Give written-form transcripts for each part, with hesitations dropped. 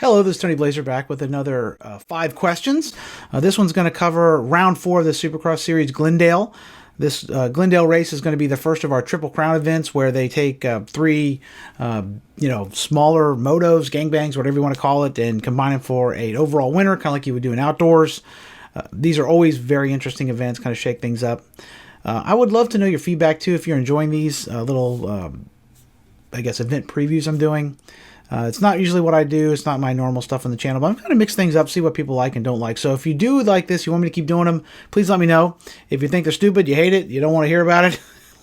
Hello, this is Tony Blazer back with another 5 questions. This one's going to cover round 4 of the Supercross series, Glendale. This Glendale race is going to be the first of our Triple Crown events where they take three, smaller motos, gangbangs, whatever you want to call it, and combine them for an overall winner, kind of like you would do in outdoors. These are always very interesting events, kind of shake things up. I would love to know your feedback too if you're enjoying these little, event previews I'm doing. It's not usually what I do. It's not my normal stuff on the channel, but I'm going to mix things up, see what people like and don't like. So if you do like this, you want me to keep doing them, please let me know. If you think they're stupid, you hate it, you don't want to hear about it,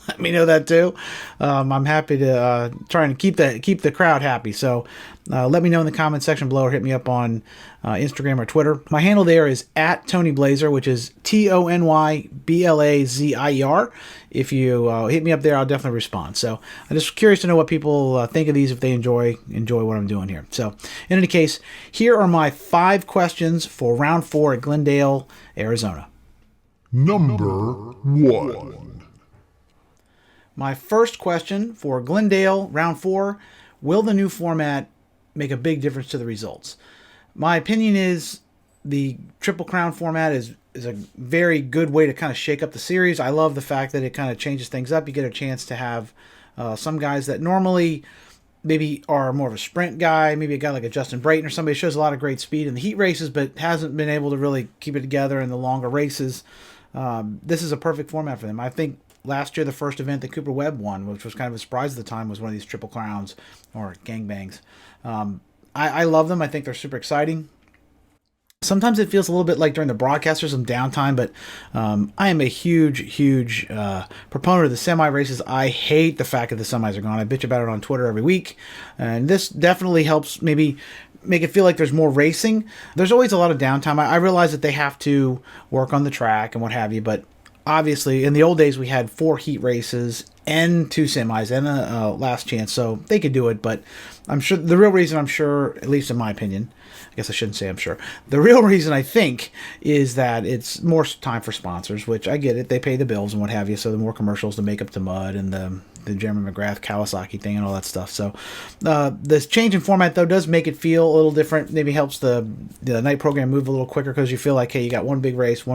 let me know that too. I'm happy to try and keep the crowd happy. So let me know in the comment section below or hit me up on Instagram or Twitter. My handle there is @TonyBlazer, which is TonyBlazer. If you hit me up there, I'll definitely respond. So I'm just curious to know what people think of these, if they enjoy what I'm doing here. So in any case, here are my 5 questions for round 4 at Glendale, Arizona. Number 1. My first question for Glendale, round 4, will the new format make a big difference to the results? My opinion is the Triple Crown format is a very good way to kind of shake up the series. I love the fact that it kind of changes things up. You get a chance to have some guys that normally maybe are more of a sprint guy, maybe a guy like a Justin Brayton or somebody who shows a lot of great speed in the heat races but hasn't been able to really keep it together in the longer races. This is a perfect format for them. I think last year, the first event that Cooper Webb won, which was kind of a surprise at the time, was one of these Triple Crowns or gangbangs. I love them. I think they're super exciting. Sometimes it feels a little bit like during the broadcast there's some downtime, but I am a huge proponent of the semi races. I hate the fact that the semis are gone. I bitch about it on Twitter every week, and this definitely helps maybe make it feel like there's more racing. There's always a lot of downtime. I realize that they have to work on the track and what have you, but obviously, in the old days, we had 4 heat races and 2 semis and a last chance, so they could do it. But I'm sure the real reason, at least in my opinion, I guess I shouldn't say I'm sure. The real reason I think is that it's more time for sponsors, which I get it. They pay the bills and what have you, so the more commercials to make up to Mud and the Jeremy McGrath Kawasaki thing and all that stuff. So this change in format, though, does make it feel a little different. Maybe helps the night program move a little quicker because you feel like, hey, you got one big race.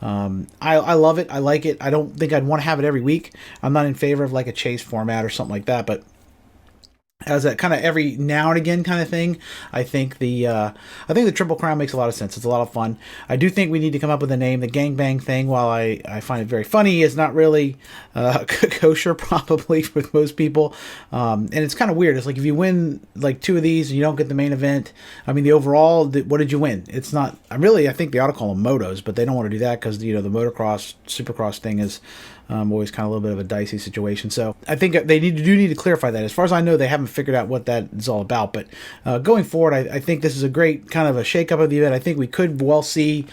I love it. I like it. I don't think I'd want to have it every week. I'm not in favor of like a chase format or something like that, but as a kind of every now and again kind of thing, I think the Triple Crown makes a lot of sense. It's a lot of fun. I do think we need to come up with a name. The gangbang thing, while I find it very funny, is not really kosher probably for most people. And it's kind of weird. It's like if you win like 2 of these and you don't get the main event, I mean the overall, what did you win? It's not. I think they ought to call them motos, but they don't want to do that because the Motocross Supercross thing is always kind of a little bit of a dicey situation. So I think they do need to clarify that. As far as I know, they haven't figured out what that is all about. But going forward, I think this is a great kind of a shakeup of the event. I think we could well see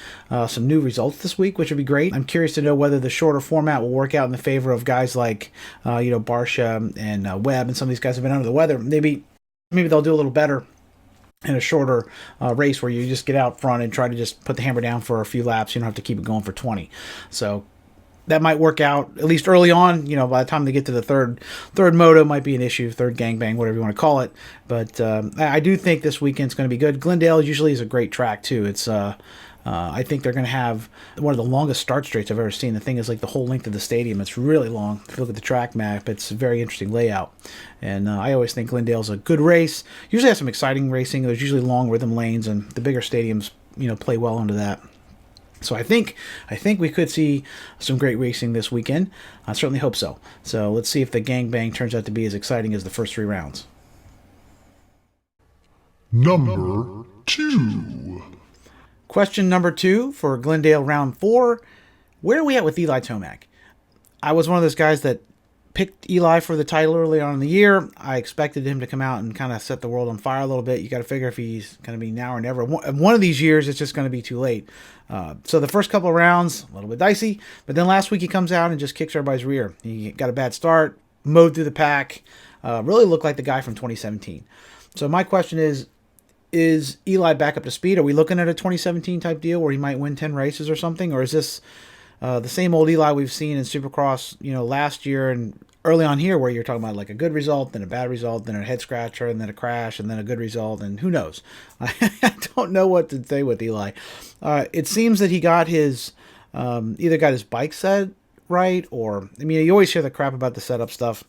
some new results this week, which would be great. I'm curious to know whether the shorter format will work out in the favor of guys like Barcia and Webb, and some of these guys have been under the weather. Maybe they'll do a little better in a shorter race where you just get out front and try to just put the hammer down for a few laps. You don't have to keep it going for 20. So that might work out, at least early on. By the time they get to the third moto, might be an issue, third gangbang, whatever you want to call it. But I do think this weekend's going to be good. Glendale usually is a great track, too. It's I think they're going to have one of the longest start straights I've ever seen. The thing is like the whole length of the stadium. It's really long. If you look at the track map, it's a very interesting layout. And I always think Glendale's a good race. Usually has some exciting racing. There's usually long rhythm lanes, and the bigger stadiums, play well into that. So I think we could see some great racing this weekend. I certainly hope so. So let's see if the gangbang turns out to be as exciting as the first 3 rounds. Number 2. Question number 2 for Glendale round 4. Where are we at with Eli Tomac? I was one of those guys that picked Eli for the title early on in the year. I expected him to come out and kind of set the world on fire a little bit. You got to figure if he's going to be now or never. One of these years, it's just going to be too late. So the first couple of rounds, a little bit dicey. But then last week he comes out and just kicks everybody's rear. He got a bad start, mowed through the pack, really looked like the guy from 2017. So my question is Eli back up to speed? Are we looking at a 2017 type deal where he might win 10 races or something? Or is this the same old Eli we've seen in Supercross, last year, and early on here where you're talking about like a good result, then a bad result, then a head scratcher, and then a crash, and then a good result, and who knows? I don't know what to say with Eli. It seems that he got his either got his bike set right, or I mean, you always hear the crap about the setup stuff.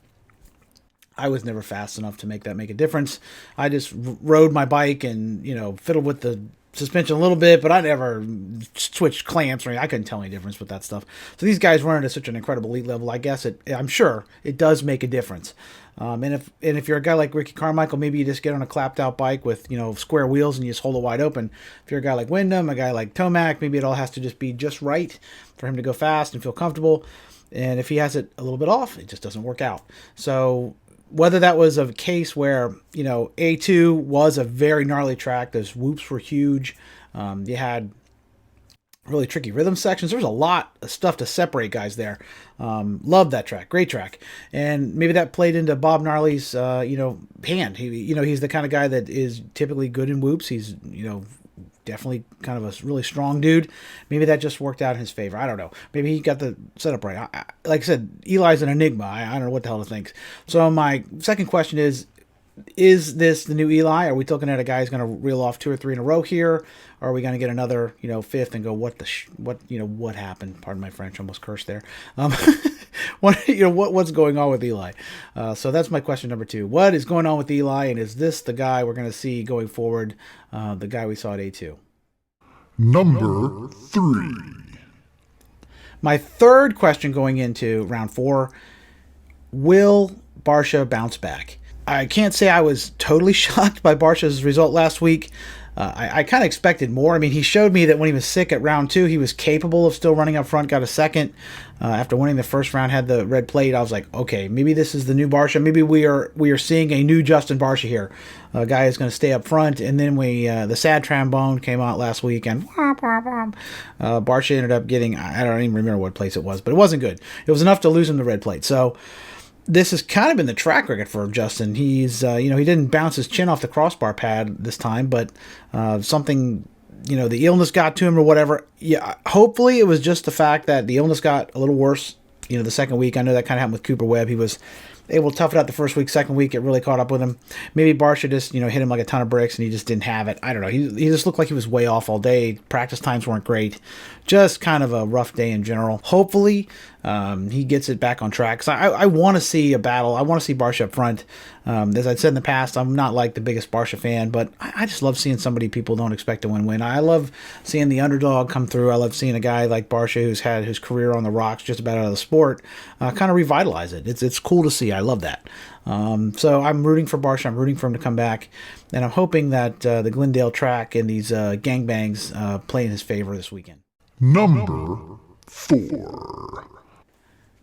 I was never fast enough to make that make a difference. I just rode my bike and, fiddled with the suspension a little bit, but I never switched clamps or anything. I couldn't tell any difference with that stuff. So these guys run at such an incredible elite level. I guess I'm sure it does make a difference. And if you're a guy like Ricky Carmichael, maybe you just get on a clapped out bike with, square wheels and you just hold it wide open. If you're a guy like Wyndham, a guy like Tomac, maybe it all has to just be just right for him to go fast and feel comfortable. And if he has it a little bit off, it just doesn't work out. So whether that was a case where, A2 was a very gnarly track, those whoops were huge. You had really tricky rhythm sections. There was a lot of stuff to separate guys there. Loved that track. Great track. And maybe that played into Bob Gnarly's, hand. He's the kind of guy that is typically good in whoops. He's, definitely kind of a really strong dude. Maybe that just worked out in his favor. I don't know. Maybe he got the setup right. Like I said, Eli's an enigma. I don't know what the hell to think. So my second question is this the new Eli? Are we looking at a guy who's going to reel off 2 or 3 in a row here? Or are we going to get another, fifth and go, what happened? Pardon my French, almost cursed there. What's going on with Eli? So that's my question number 2. What is going on with Eli, and is this the guy we're going to see going forward? The guy we saw at A2. Number 3. My third question going into round 4: will Barcia bounce back? I can't say I was totally shocked by Barcia's result last week. I kind of expected more. I mean, he showed me that when he was sick at round 2, he was capable of still running up front, got a second. After winning the first round, had the red plate. I was like, okay, maybe this is the new Barcia. Maybe we are seeing a new Justin Barcia here. A guy who's going to stay up front. And then the sad trombone came out last week, and Barcia ended up getting, I don't even remember what place it was, but it wasn't good. It was enough to lose him the red plate. So this has kind of been the track record for Justin. He's, he didn't bounce his chin off the crossbar pad this time, but something, the illness got to him or whatever. Yeah, hopefully it was just the fact that the illness got a little worse, the second week. I know that kind of happened with Cooper Webb. He was able to tough it out the first week. Second week, it really caught up with him. Maybe Barcia just, hit him like a ton of bricks and he just didn't have it. I don't know. He just looked like he was way off all day. Practice times weren't great. Just kind of a rough day in general. Hopefully, he gets it back on track. Because I want to see a battle. I want to see Barcia up front. As I've said in the past, I'm not like the biggest Barcia fan, but I just love seeing somebody people don't expect to win. I love seeing the underdog come through. I love seeing a guy like Barcia, who's had his career on the rocks just about out of the sport, kind of revitalize it. It's cool to see. I love that. So I'm rooting for Barcia. I'm rooting for him to come back. And I'm hoping that the Glendale track and these gangbangs play in his favor this weekend. Number 4.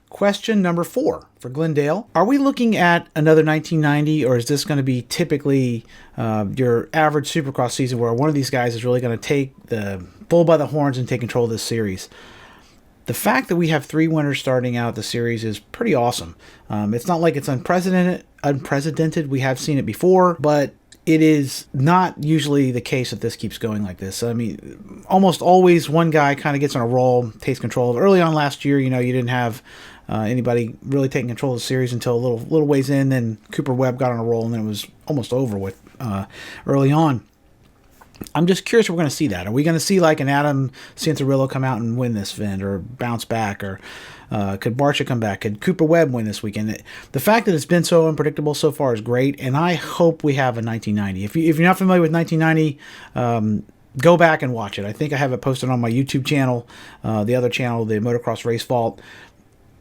Question number 4 for Glendale. Are we looking at another 1990, or is this going to be typically your average Supercross season where one of these guys is really going to take the bull by the horns and take control of this series? The fact that we have 3 winners starting out the series is pretty awesome. It's not like it's unprecedented. We have seen it before, but it is not usually the case that this keeps going like this. I mean, almost always one guy kind of gets on a roll, takes control of it. Early on last year, you didn't have anybody really taking control of the series until a little ways in. Then Cooper Webb got on a roll, and then it was almost over with early on. I'm just curious if we're going to see that. Are we going to see like an Adam Santarillo come out and win this event, or bounce back, or could Barcia come back? Could Cooper Webb win this weekend? The fact that it's been so unpredictable so far is great, and I hope we have a 1990. If you're not familiar with 1990, go back and watch it. I think I have it posted on my YouTube channel, the other channel, the Motocross Race Vault.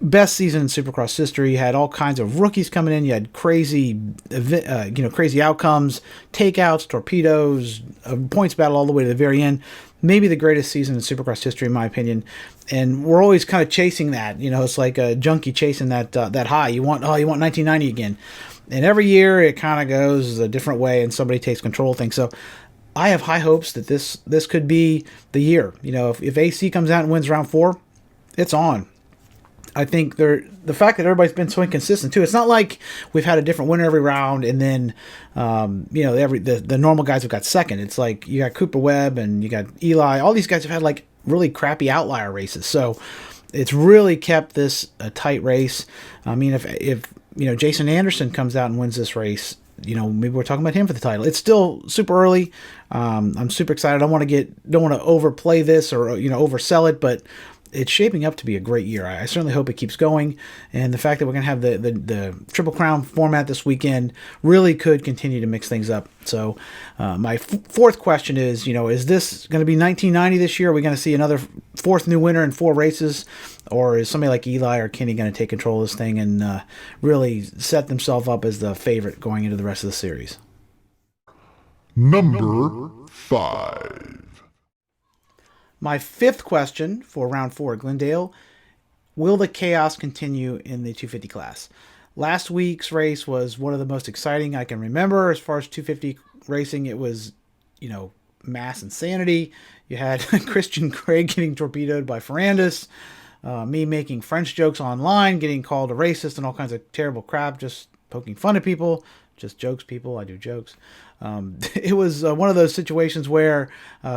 Best season in Supercross history. You had all kinds of rookies coming in. You had crazy outcomes, takeouts, torpedoes, points battle all the way to the very end. Maybe the greatest season in Supercross history, in my opinion. And we're always kind of chasing that. It's like a junkie chasing that high. You want 1990 again. And every year it kind of goes a different way, and somebody takes control of things. So I have high hopes that this could be the year. If AC comes out and wins round 4, it's on. I think the fact that everybody's been so inconsistent too. It's not like we've had a different winner every round, and then the normal guys have got second. It's like you got Cooper Webb and you got Eli. All these guys have had like really crappy outlier races. So it's really kept this a tight race. I mean, if Jason Anderson comes out and wins this race, maybe we're talking about him for the title. It's still super early. I'm super excited. I don't want to overplay this or oversell it, but it's shaping up to be a great year. I certainly hope it keeps going, and the fact that we're going to have the Triple Crown format this weekend really could continue to mix things up. So my fourth question is this going to be 1990 this year? Are we going to see another fourth new winner in 4 races, or is somebody like Eli or Kenny going to take control of this thing and really set themselves up as the favorite going into the rest of the series? Number 5. My fifth question for round 4 at Glendale: will the chaos continue in the 250 class? Last week's race was one of the most exciting I can remember as far as 250 racing. It was, mass insanity. You had Christian Craig getting torpedoed by Ferrandis, me making French jokes online, getting called a racist and all kinds of terrible crap, just poking fun at people. Just jokes, people. I do jokes. It was one of those situations where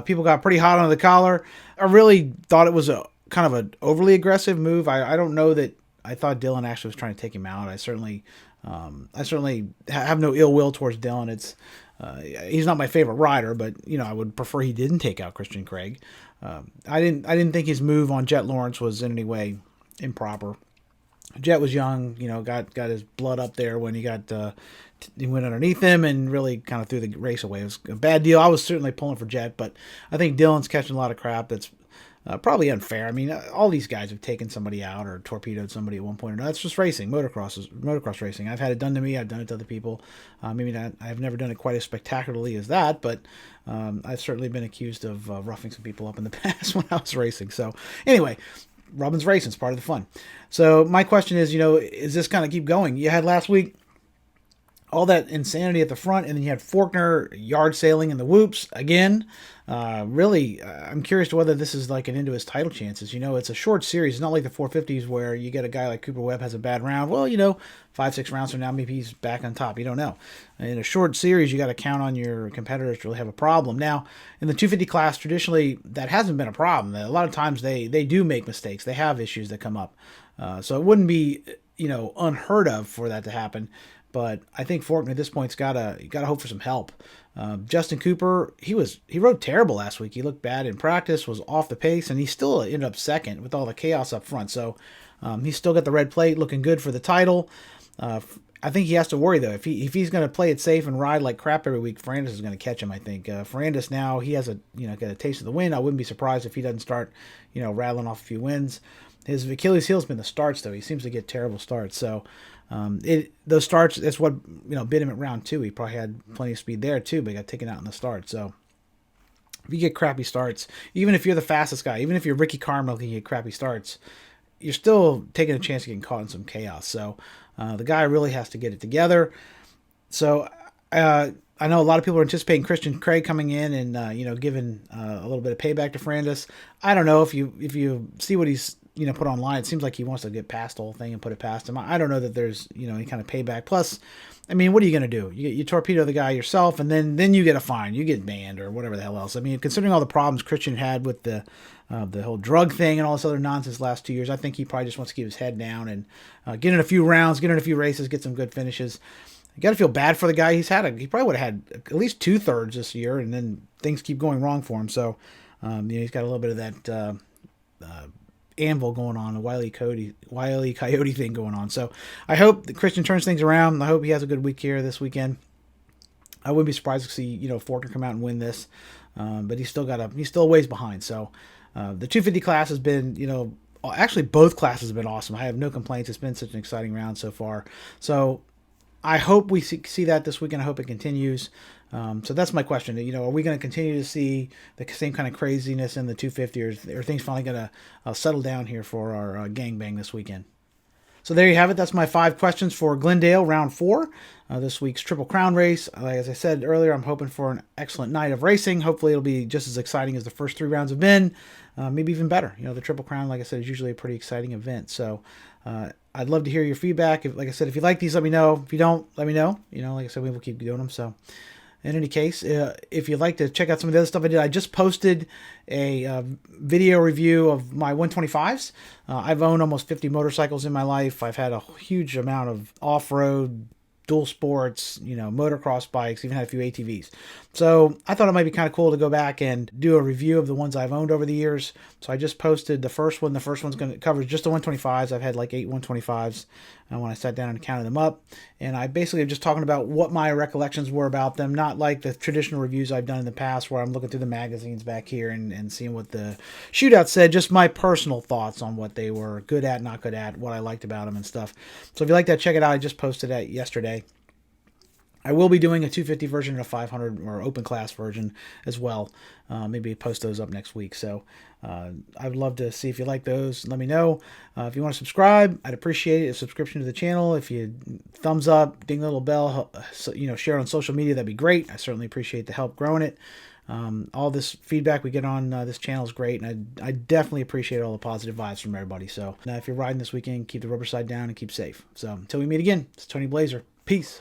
people got pretty hot under the collar. I really thought it was a kind of an overly aggressive move. I don't know that I thought Dylan actually was trying to take him out. I certainly have no ill will towards Dylan. He's not my favorite rider, but I would prefer he didn't take out Christian Craig. I didn't think his move on Jet Lawrence was in any way improper. Jet was young, got his blood up there when he went underneath him and really kind of threw the race away. It was a bad deal. I was certainly pulling for Jet, but I think Dylan's catching a lot of crap that's probably unfair. I mean, all these guys have taken somebody out or torpedoed somebody at one point or another. That's just racing. Motocross racing. I've had it done to me. I've done it to other people. Maybe not. I've never done it quite as spectacularly as that, but I've certainly been accused of roughing some people up in the past when I was racing. So anyway, Robin's racing is part of the fun. So my question is this kind of keep going? You had last week all that insanity at the front, and then you had Faulkner yard sailing in the whoops again. Really, I'm curious to whether this is like an end to his title chances. It's a short series. It's not like the 450s where you get a guy like Cooper Webb has a bad round. Well, 5-6 rounds from now, maybe he's back on top. You don't know. In a short series, you got to count on your competitors to really have a problem. Now, in the 250 class, traditionally, that hasn't been a problem. A lot of times they do make mistakes. They have issues that come up. So it wouldn't be, unheard of for that to happen. But I think Faulkner at this point's gotta hope for some help. Justin Cooper, he rode terrible last week. He looked bad in practice, was off the pace, and he still ended up second with all the chaos up front. So he's still got the red plate, looking good for the title. I think he has to worry though. If he's going to play it safe and ride like crap every week, Ferrandis is going to catch him. I think Ferrandis now he has got a taste of the win. I wouldn't be surprised if he doesn't start rattling off a few wins. His Achilles heel's been the starts though. He seems to get terrible starts. So those starts, that's what bit him at round 2. He probably had plenty of speed there too, but he got taken out in the start. So if you get crappy starts, even if you're the fastest guy, even if you're Ricky Carmel and you get crappy starts, you're still taking a chance of getting caught in some chaos. So the guy really has to get it together. So I know a lot of people are anticipating Christian Craig coming in and giving a little bit of payback to Ferrandis. I don't know if you see what he's put online. It seems like he wants to get past the whole thing and put it past him. I don't know that there's any kind of payback. Plus, I mean, what are you going to do? You torpedo the guy yourself, and then you get a fine, you get banned or whatever the hell else. I mean, considering all the problems Christian had with the whole drug thing and all this other nonsense last 2 years, I think he probably just wants to keep his head down and get in a few rounds, get in a few races, get some good finishes. You got to feel bad for the guy. He probably would have had at least 2/3 this year, and then things keep going wrong for him. So he's got a little bit of that anvil going on, a Wile E. Coyote thing going on. So I hope that Christian turns things around. I hope he has a good week here this weekend. I wouldn't be surprised to see Faulkner come out and win this, but he's still a ways behind. So the 250 class has been actually both classes have been awesome. I have no complaints. It's been such an exciting round so far. So I hope we see that this weekend. I hope it continues. So that's my question. Are we going to continue to see the same kind of craziness in the 250, or are things finally going to settle down here for our gangbang this weekend? So there you have it. That's my 5 questions for Glendale round 4, this week's Triple Crown race. As I said earlier, I'm hoping for an excellent night of racing. Hopefully it'll be just as exciting as the first 3 rounds have been, maybe even better. The Triple Crown, like I said, is usually a pretty exciting event. So I'd love to hear your feedback. Like I said, if you like these, let me know. If you don't, let me know. Like I said, we will keep doing them. So in any case, if you'd like to check out some of the other stuff I did, I just posted a video review of my 125s. I've owned almost 50 motorcycles in my life. I've had a huge amount of off-road, dual sports, motocross bikes, even had a few ATVs. So I thought it might be kind of cool to go back and do a review of the ones I've owned over the years. So I just posted the first one. The first one's going to cover just the 125s. I've had like 8 125s when I sat down and counted them up. And I basically am just talking about what my recollections were about them, not like the traditional reviews I've done in the past where I'm looking through the magazines back here and seeing what the shootout said, just my personal thoughts on what they were good at, not good at, what I liked about them and stuff. So if you like that, check it out. I just posted that yesterday. I will be doing a 250 version and a 500 or open class version as well. Maybe post those up next week. So I'd love to see if you like those. Let me know. If you want to subscribe, I'd appreciate it. A subscription to the channel. If you thumbs up, ding the little bell, share it on social media, that'd be great. I certainly appreciate the help growing it. All this feedback we get on this channel is great, and I definitely appreciate all the positive vibes from everybody. So if you're riding this weekend, keep the rubber side down and keep safe. So until we meet again, it's Tony Blazer. Peace.